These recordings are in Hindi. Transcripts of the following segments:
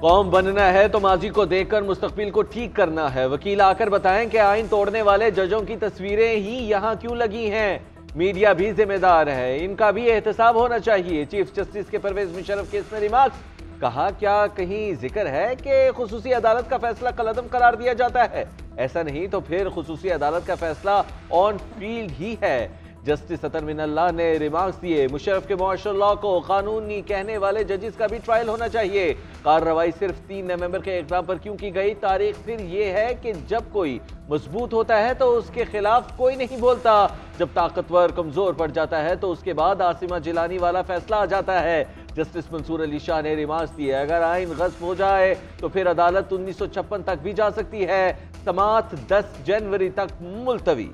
कौम बनना है तो माजी को देखकर मुस्तकबिल को ठीक करना है। वकील आकर बताएं कि आइन तोड़ने वाले जजों की तस्वीरें ही यहाँ क्यों लगी हैं। मीडिया भी जिम्मेदार है, इनका भी एहतसाब होना चाहिए। चीफ जस्टिस के परवेज मुशर्रफ केस में रिमार्क्स, कहा क्या कहीं जिक्र है कि खुसूसी अदालत का फैसला कलअदम करार दिया जाता है? ऐसा नहीं तो फिर खुसूसी अदालत का फैसला ऑन फील्ड ही है। जस्टिस अतर मिनल्लाह ने रिमार्क्स दिए, मुशर्रफ के मुआशर लॉ को कानूनी कहने वाले जजेस का भी ट्रायल होना चाहिए। कार्रवाई सिर्फ 3 नवंबर के एग्जाम पर क्यों की गई? तारीख फिर यह है कि जब कोई मजबूत होता है तो उसके खिलाफ कोई नहीं बोलता, जब ताकतवर कमजोर पड़ जाता है तो उसके बाद आसिमा जिलानी वाला फैसला आ जाता है। जस्टिस मंसूर अली शाह ने रिमार्क्स दिए, अगर आइन गस्प हो जाए तो फिर अदालत 1956 तक भी जा सकती है। समात 10 जनवरी तक मुलतवी।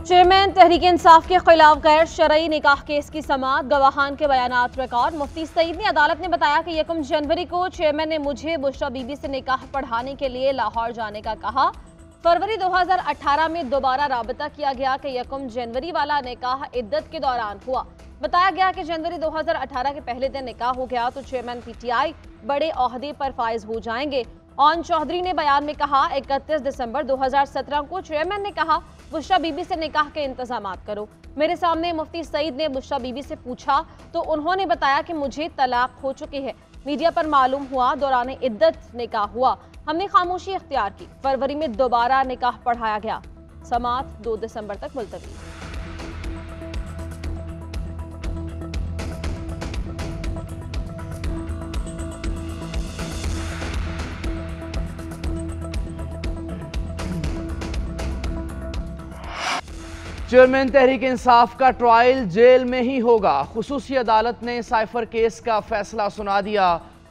चेयरमैन तहरीक इंसाफ के खिलाफ गैर शरई निकाह केस की समाअत, गवाहान के बयानात रिकॉर्ड। मुफ्ती सईद ने अदालत में बताया कि 1 जनवरी को चेयरमैन ने मुझे बुशरा बीबी से निकाह पढ़ाने के लिए लाहौर जाने का कहा। फरवरी 2018 में दोबारा राबता किया गया कि 1 जनवरी वाला निकाह इद्दत के दौरान हुआ। बताया गया कि जनवरी 2018 के पहले दिन निकाह हो गया तो चेयरमैन PTI बड़े ओहदे पर फाइज हो जाएंगे। ऑन चौधरी ने बयान में कहा, 31 दिसंबर 2017 को चेयरमैन ने कहा बुशरा बीबी से निकाह के इंतजामात करो। मेरे सामने मुफ्ती सईद ने बुशरा बीबी से पूछा तो उन्होंने बताया कि मुझे तलाक हो चुकी है। मीडिया पर मालूम हुआ दौरान इद्दत निकाह हुआ, हमने खामोशी इख्तियार की। फरवरी में दोबारा निकाह पढ़ाया गया। समाअत 2 दिसंबर तक मुलतवी। चेयरमैन तहरीक इंसाफ का ट्रायल जेल में ही होगा। खुसूसी अदालत ने साइफर केस का फैसला सुना दिया।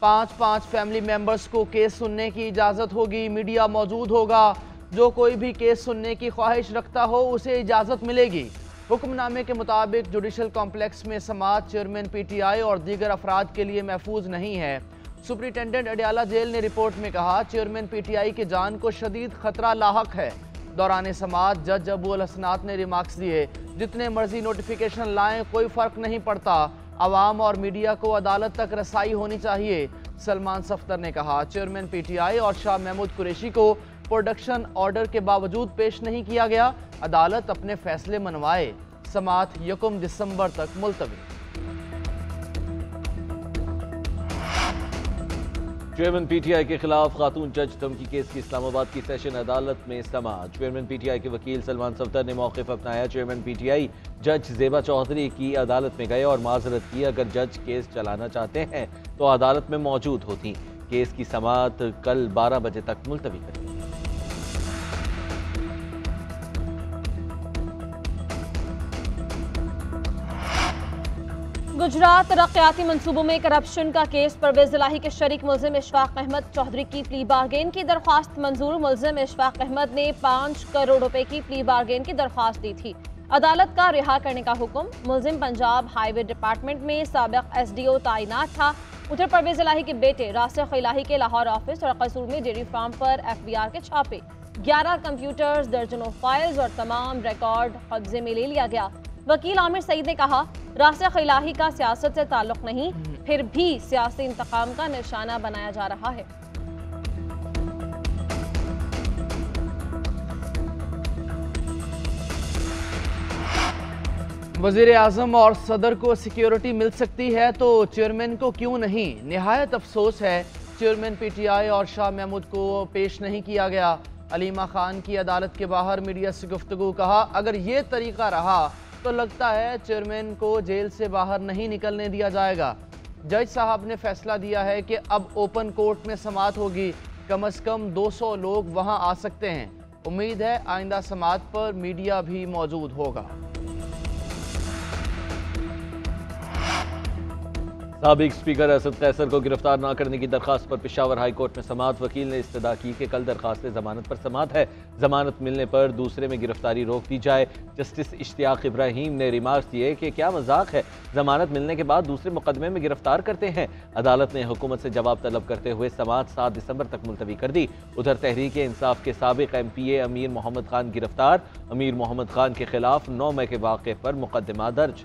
5-5 फैमिली मेंबर्स को केस सुनने की इजाज़त होगी। मीडिया मौजूद होगा। जो कोई भी केस सुनने की ख्वाहिश रखता हो उसे इजाज़त मिलेगी। हुक्मनामे के मुताबिक जुडिशल कॉम्प्लेक्स में समाअत चेयरमैन PTI और दीगर अफराद के लिए महफूज नहीं है। सुपरिटेंडेंट अडियाला जेल ने रिपोर्ट में कहा, चेयरमैन PTI की जान को शदीद खतरा लाहक है। दौरान समाअत जज अबू अल हसनात ने रिमार्क्स दिए, जितने मर्जी नोटिफिकेशन लाएं कोई फर्क नहीं पड़ता, अवाम और मीडिया को अदालत तक रसाई होनी चाहिए। सलमान सफ्तर ने कहा, चेयरमैन PTI और शाह महमूद कुरैशी को प्रोडक्शन ऑर्डर के बावजूद पेश नहीं किया गया, अदालत अपने फैसले मनवाए। समाअत 1 दिसंबर तक मुलतवी। चेयरमैन PTI के खिलाफ खातून जज धमकी केस की इस्लामाबाद की सेशन अदालत में समाअत। चेयरमैन PTI के वकील सलमान सफ्तर ने मौक़िफ़ अपनाया। चेयरमैन PTI जज ज़ेबा चौधरी की अदालत में गए और माजरत की, अगर जज केस चलाना चाहते हैं तो अदालत में मौजूद होती। केस की समाअत कल 12 बजे तक मुलतवी करें। गुजरात तरक्याती मंसूबों में करप्शन का केस, परवेज इलाही के शरीक मुल्जिम इशफाक अहमद चौधरी की प्ली बारगेन की दरख्वास्त मंजूर। मुल्जिम इशफाक अहमद ने 5 करोड़ रुपए की प्ली बारगेन की दरख्वास्त दी थी। अदालत का रिहा करने का हुक्म। मुल्जिम पंजाब हाईवे डिपार्टमेंट में साबिक SDO तैनात था। उधर परवेज इलाही के बेटे रासिख इलाही के लाहौर ऑफिस और कसूर में डेयरी फार्म पर FBR के छापे। 11 कंप्यूटर्स, दर्जनों फाइल्स और तमाम रिकॉर्ड कब्जे में ले लिया गया। वकील आमिर सईद ने कहा, रासिख इलाही का सियासत से ताल्लुक नहीं, फिर भी सियासी इंतकाम का निशाना बनाया जा रहा है। वज़ीर आज़म और सदर को सिक्योरिटी मिल सकती है तो चेयरमैन को क्यों नहीं? निहायत अफसोस है चेयरमैन PTI और शाह महमूद को पेश नहीं किया गया। अलीमा खान की अदालत के बाहर मीडिया से गुफ्तगू, कहा अगर ये तरीका रहा तो लगता है चेयरमैन को जेल से बाहर नहीं निकलने दिया जाएगा। जज साहब ने फैसला दिया है कि अब ओपन कोर्ट में समाअत होगी, कम से कम 200 लोग वहां आ सकते हैं। उम्मीद है आइंदा समाअत पर मीडिया भी मौजूद होगा। साबिक स्पीकर असद कैसर को गिरफ्तार न करने की दरखास्त पर पेशावर हाई कोर्ट में समाअत। वकील ने इस्तदा की कि कल दरखास्त जमानत पर समाअत है, जमानत मिलने पर दूसरे में गिरफ्तारी रोक दी जाए। जस्टिस इश्तियाक इब्राहिम ने रिमार्क्स दिए कि क्या मजाक है, जमानत मिलने के बाद दूसरे मुकदमे में गिरफ्तार करते हैं। अदालत ने हुकूमत से जवाब तलब करते हुए समाअत 7 दिसंबर तक मुलतवी कर दी। उधर तहरीक इंसाफ के साबिक MPA अमीर मोहम्मद खान गिरफ्तार। अमीर मोहम्मद खान के खिलाफ 9 मई के वाक़े पर मुकदमा दर्ज।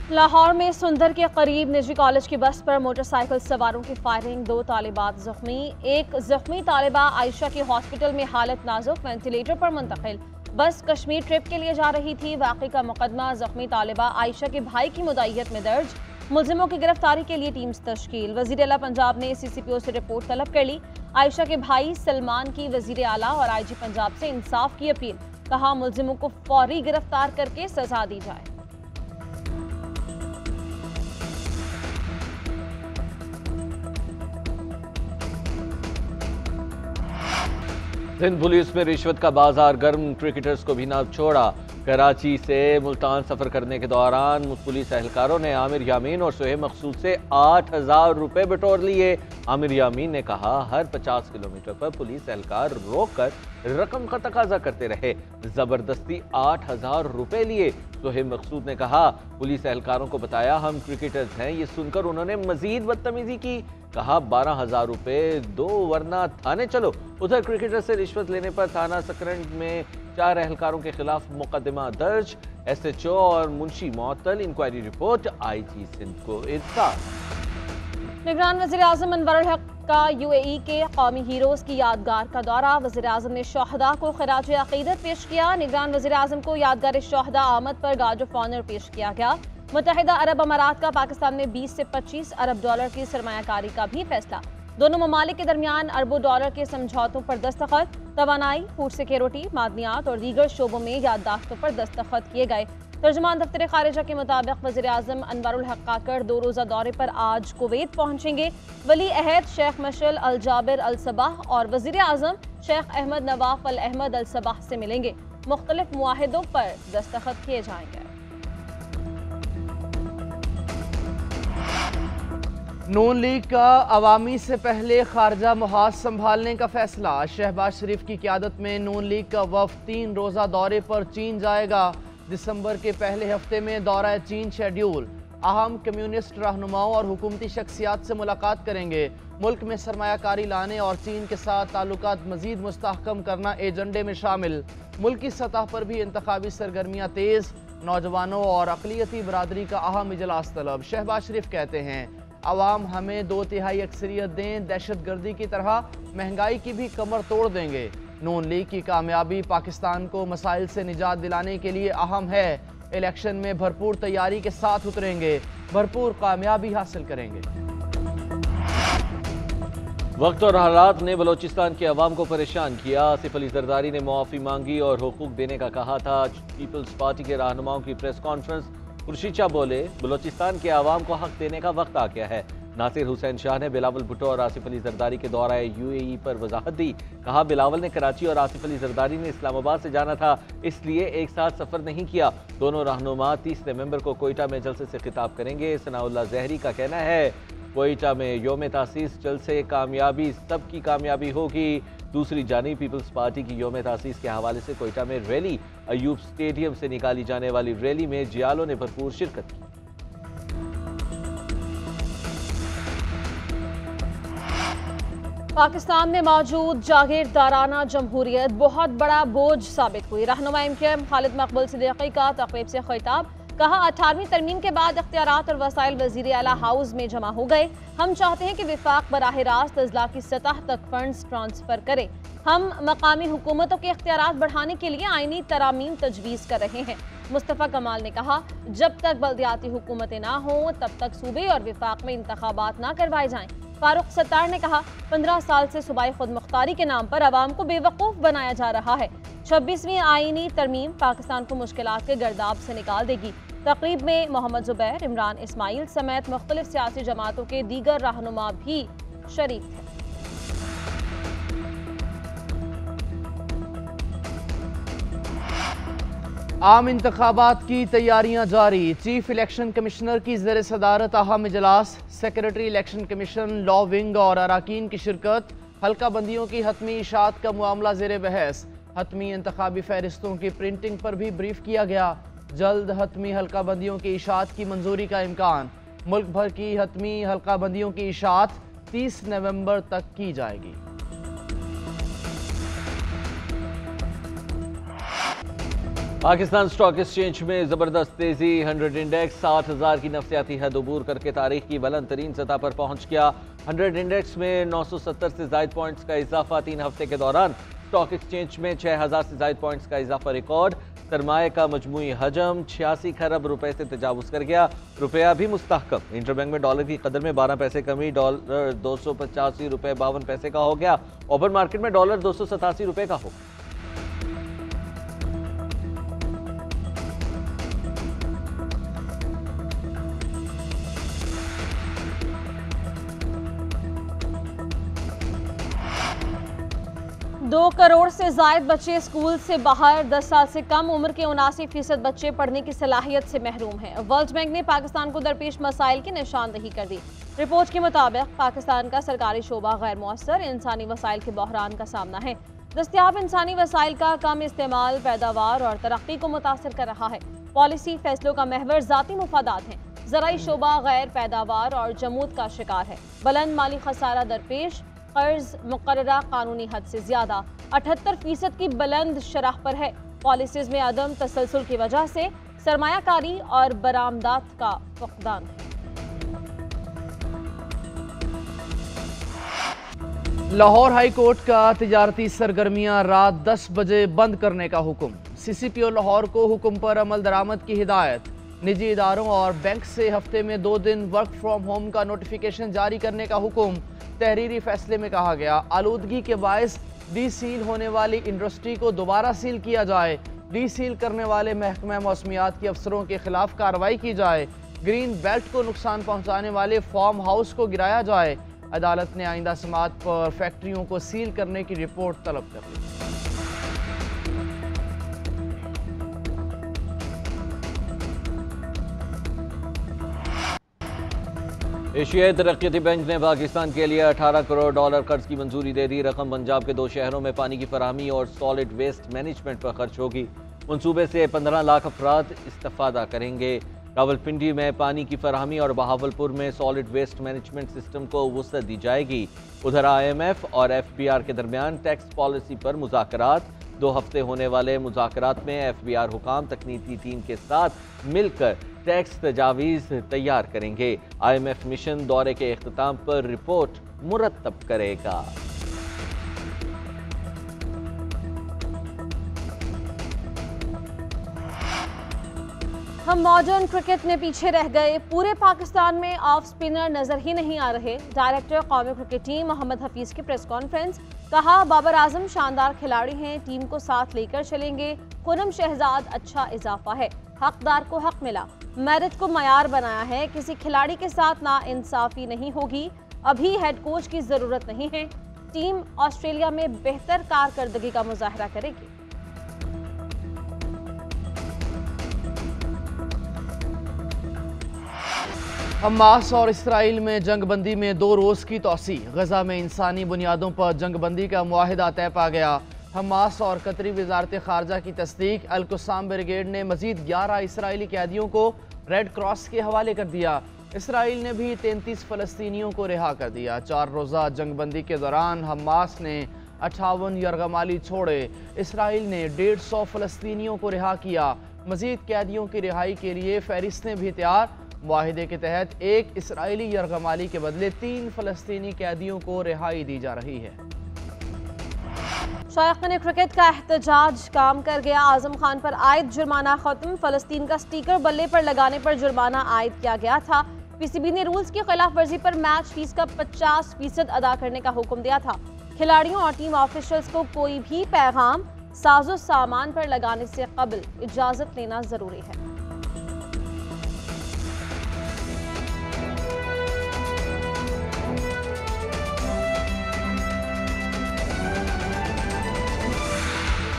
लाहौर में सुंदर के करीब निजी कॉलेज की बस पर मोटरसाइकिल सवारों की फायरिंग, 2 तालिबात जख्मी। एक जख्मी तालिबा आयशा की हॉस्पिटल में हालत नाजुक, वेंटिलेटर पर मुंतकिल। बस कश्मीर ट्रिप के लिए जा रही थी। वाक़े का मुकदमा जख्मी तालिबा आयशा के भाई की मुदायियत में दर्ज। मुलजिमों की गिरफ्तारी के लिए टीम्स तश्कील। वज़ीर आला पंजाब ने CCPO से रिपोर्ट तलब कर ली। आयशा के भाई सलमान की वज़ीर आला और IG पंजाब से इंसाफ की अपील। कहा मुलजिमों को फौरी गिरफ्तार करके सजा दी जाए। सिंध पुलिस में रिश्वत का बाजार गर्म, क्रिकेटर्स को भी ना छोड़ा। कराची से मुल्तान सफर करने के दौरान पुलिस एहलकारों ने आमिर यामीन और सुहेब मकसूद से 8,000 रुपए बटोर लिए। आमिर यामीन ने कहा हर 50 किलोमीटर पर पुलिस एहलकार रोककर रकम का तकाजा करते रहे। जबरदस्ती 8,000 रुपए लिए। सुहेब मकसूद ने कहा पुलिस एहलकारों को बताया हम क्रिकेटर्स हैं। ये सुनकर उन्होंने मजीद बदतमीजी की। कहा 12,000 रुपए दो वरना थाने चलो। उधर क्रिकेटर से रिश्वत लेने पर थाना सकरंज में 4 एहलकारों के खिलाफ मुकदमा दर्ज। SHO और मुंशी मुअत्तल। इंक्वायरी रिपोर्ट IG सिंध को इरसाल। निगरान वज़ीर-ए-आज़म अनवरुल हक का UAE के कौमी हीरोज़ की यादगार का दौरा। वज़ीर-ए-आज़म ने शोहदा को खिराज अक़ीदत पेश किया। निगरान वज़ीर-ए-आज़म को यादगार शोहदा आमद पर गार्ड ऑफ ऑनर पेश किया गया। मुत्तहिदा अरब अमारात का पाकिस्तान में 20 से 25 अरब डॉलर की सरमायाकारी का भी फैसला। दोनों ममालिक के दरमियान अरबों डॉलर के समझौतों पर दस्तखत। तवानाई, फूड सिक्योरिटी, मादनियात और दीगर शोबों में याददाश्तों पर दस्तखत किए गए। तर्जुमान दफ्तर खारिजा के मुताबिक वज़ीर-ए-आज़म अनवरुल हक काकड़ 2 रोज़ा दौरे पर आज कुवैत पहुंचेंगे। वली अहद शेख मशल अल जाबिर अल सबाह और वज़ीर-ए-आज़म शेख अहमद नवाफ अल अहमद अल सबाह से मिलेंगे। मुख्तलिफ मुआहिदों पर दस्तखत किए जाएंगे। नून लीग का अवामी से पहले खारजा मुहाज संभालने का फैसला। शहबाज शरीफ की क़यादत में नून लीग का वफ़द 3 रोज़ा दौरे पर चीन जाएगा। दिसंबर के पहले हफ्ते में दौरा चीन शेड्यूल। अहम कम्युनिस्ट रहनुमाओं और हुकूमती शख्सियात से मुलाकात करेंगे। मुल्क में सरमायाकारी लाने और चीन के साथ ताल्लुकात मज़ीद मुस्तहकम करना एजेंडे में शामिल। मुल्की सतह पर भी इंतखाबी सरगर्मियाँ तेज़। नौजवानों और अक़लियती बरादरी का अहम इजलास तलब। शहबाज शरीफ कहते हैं अवाम हमें 2/3 अक्सरियत दें, दहशत गर्दी की तरह महंगाई की भी कमर तोड़ देंगे। नून लीग की कामयाबी पाकिस्तान को मसाइल से निजात दिलाने के लिए अहम है। इलेक्शन में भरपूर तैयारी के साथ उतरेंगे, भरपूर कामयाबी हासिल करेंगे। वक्त और हालात ने बलोचिस्तान के अवाम को परेशान किया। आसिफ अली जरदारी ने मुआफ़ी मांगी और हुकूक देने का कहा था। पीपल्स पार्टी के रहनुमाओं की प्रेस कॉन्फ्रेंस। खुर्शीद बोले बलोचिस्तान के अवाम को हक देने का वक्त आ गया है। नासिर हुसैन शाह ने बिलावल भुट्टो और आसिफ अली जरदारी के दौरा UAE पर वजाहत दी। कहा बिलावल ने कराची और आसिफ अली जरदारी ने इस्लामाबाद से जाना था, इसलिए एक साथ सफर नहीं किया। दोनों रहनुमा 30 नवंबर को कोयटा में जलसे से खिताब करेंगे। सनाउल्लाह जहरी का कहना है कोयटा में योम तासीस जलसे कामयाबी सबकी कामयाबी होगी। दूसरी जानिब पीपल्स पार्टी की योम तासीस के हवाले से कोयटा में रैली। अयूब स्टेडियम से निकाली जाने वाली रैली में जियालों ने भरपूर शिरकत की। पाकिस्तान में मौजूद जागीरदाराना जमहूरियत बहुत बड़ा बोझ साबित हुई। रहनुमा MKM खालिद मकबूल सिद्दीकी का तक़रीब से खिताब। कहा 18वीं तरमीम के बाद इख्तियारात और वसाइल वज़ीर आला हाउस में जमा हो गए। हम चाहते हैं कि विफाक बराह रास्त अजला की सतह तक फंड्स ट्रांसफ़र करे। हम मकामी हुकूमतों के इख्तियारात बढ़ाने के लिए आईनी तरामीम तजवीज़ कर रहे हैं। मुस्तफ़ा कमाल ने कहा जब तक बल्दियाती हुकूमतें ना हों तब तक सूबे और विफाक में इंतखाबात ना करवाए जाएं। फारूक सत्तार ने कहा 15 साल से सूबाई खुद मुख्तारी के नाम पर अवाम को बेवकूफ़ बनाया जा रहा है। 26वीं आईनी तरमीम पाकिस्तान को मुश्किलात के गर्दाब से निकाल देगी। तकरीब में मोहम्मद जुबैर, इमरान इस्माइल समेत मुख्तलिफ सियासी जमातों के दीगर रहनुमा भी शरीक थे। आम इंतखाबात की तैयारियां जारी। चीफ इलेक्शन कमिश्नर की ज़ेर सदारत अहम इजलास। Secretary election commission, law wing और अराकीन की शिरकत। हल्का बंदियों की हतमी इशात का मामला ज़ेर बहस। हतमी इंतखाबी फहरिस्तों की प्रिंटिंग पर भी ब्रीफ किया गया। जल्द हतमी हल्का बंदियों की इशात की मंजूरी का इम्कान। मुल्क भर की हतमी हल्का बंदियों की इशात 30 नवंबर तक की जाएगी। पाकिस्तान स्टॉक एक्सचेंज में जबरदस्त तेजी। 100 इंडेक्स 60,000 की नफसियाती हद अबूर करके तारीख की बुलंद तरीन सतह पर पहुंच गया। 100 इंडेक्स में 970 से जायद पॉइंट्स का इजाफा। 3 हफ्ते के दौरान स्टॉक एक्सचेंज में 6000 से जायद पॉइंट्स का इजाफा रिकॉर्ड। सरमाए का मजमूई हजम 86 खरब रुपए से तजावुज कर गया। रुपया भी मुस्तहकम। इंटरबैंक में डॉलर की कदर में 12 पैसे कमी, डॉलर 285 रुपए 52 पैसे का हो गया। ओपन मार्केट में डॉलर 287 रुपए का हो। दो करोड़ से जायद बच्चे स्कूल से बाहर। 10 साल से कम उम्र के 79% बच्चे पढ़ने की सलाहियत से महरूम हैं। वर्ल्ड बैंक ने पाकिस्तान को दरपेश मसाइल की निशानदही कर दी। रिपोर्ट के मुताबिक पाकिस्तान का सरकारी शोबा गैर मुअस्सर इंसानी वसाइल के बहरान का सामना है। दस्तयाब इंसानी वसाइल का कम इस्तेमाल पैदावार और तरक्की को मुतासर कर रहा है। पॉलिसी फैसलों का महवर ज़ाती मुफादात हैं। ज़राई शोबा गैर पैदावार और जमूद का शिकार है। बुलंद माली खसारा दरपेश, कर्ज मुकर्ररा कानूनी हद से ज्यादा 78% की बुलंद शरह पर है। पॉलिसीज में अदम तसलसल की वजह से सरमायाकारी और बरामदात का फकदान है। लाहौर हाई कोर्ट का तिजारती सरगर्मियां रात 10 बजे बंद करने का हुक्म। CCPO लाहौर को हुक्म पर अमल दरामद की हिदायत। निजी इदारों और बैंक से हफ्ते में 2 दिन वर्क फ्रॉम होम का नोटिफिकेशन जारी करने का हुक्म। तहरीरी फैसले में कहा गया, आलूदगी के बायस डी सील होने वाली इंडस्ट्री को दोबारा सील किया जाए। डी सील करने वाले महकमा मौसमियात के अफसरों के खिलाफ कार्रवाई की जाए। ग्रीन बेल्ट को नुकसान पहुंचाने वाले फार्म हाउस को गिराया जाए। अदालत ने आइंदा समात पर फैक्ट्रियों को सील करने की रिपोर्ट तलब कर ली। एशियाई तरक्याती बैंक ने पाकिस्तान के लिए 18 करोड़ डॉलर कर्ज की मंजूरी दे दी। रकम पंजाब के 2 शहरों में पानी की फराहमी और सॉलिड वेस्ट मैनेजमेंट पर खर्च होगी। मंसूबे से 15 लाख अफराद इस्तेफादा करेंगे। रावलपिंडी में पानी की फराहमी और बहावलपुर में सॉलिड वेस्ट मैनेजमेंट सिस्टम को वुसअत दी जाएगी। उधर IMF और FBR के दरमियान टैक्स पॉलिसी पर मुज़ाकरात। 2 हफ्ते होने वाले मुज़ाकरात में FBR हुकाम तकनीकी टीम के साथ मिलकर टैक्स तजावीज़ तैयार करेंगे। IMF मिशन दौरे के इख्तिताम पर रिपोर्ट मुरतब करेगा। हम मॉडर्न क्रिकेट में पीछे रह गए। पूरे पाकिस्तान में ऑफ स्पिनर नजर ही नहीं आ रहे। डायरेक्टर कौमी क्रिकेट टीम मोहम्मद हफीज की प्रेस कॉन्फ्रेंस। कहा, बाबर आजम शानदार खिलाड़ी हैं, टीम को साथ लेकर चलेंगे। खुरम शहजाद अच्छा इजाफा है, हकदार को हक मिला। मेरिट को मयार बनाया है, किसी खिलाड़ी के साथ ना इंसाफी नहीं होगी। अभी हेड कोच की जरूरत नहीं है। टीम ऑस्ट्रेलिया में बेहतर कारकर्दगी का मुजाहरा करेगी। हमास और इसराइल में जंगबंदी में 2 रोज़ की तोसी। गजा में इंसानी बुनियादों पर जंगबंदी का मुआहिदा तय पा गया। हमास और कतरी वजारत खारजा की तस्दीक। अल-कुस्साम ब्रिगेड ने मजीद 11 इसराइली कैदियों को रेड क्रॉस के हवाले कर दिया। इसराइल ने भी 33 फ़लस्तीनियों को रिहा कर दिया। 4 रोज़ा जंगबंदी के दौरान हमास ने 58 यरगमाली छोड़े। इसराइल ने 150 फ़लस्तीनियों को रिहा किया। मजीद कैदियों की रिहाई के लिए फहरिस्तें भी तैयार। मुआहिदे के तहत 1 इसराइली यरगमाली के बदले 3 फ़लस्तीनी कैदियों को रिहाई दी जा रही है। शायकीन क्रिकेट का एहतजाज काम कर गया। आजम खान पर आयद जुर्माना खत्म। फ़लस्तीन का स्टिकर बल्ले पर लगाने पर जुर्माना आयद किया गया था। PCB ने रूल्स की खिलाफ वर्जी पर मैच फीस का 50% अदा करने का हुक्म दिया था। खिलाड़ियों और टीम ऑफिशियल्स को कोई भी पैगाम साजो सामान पर लगाने से कबल इजाज़त लेना ज़रूरी है।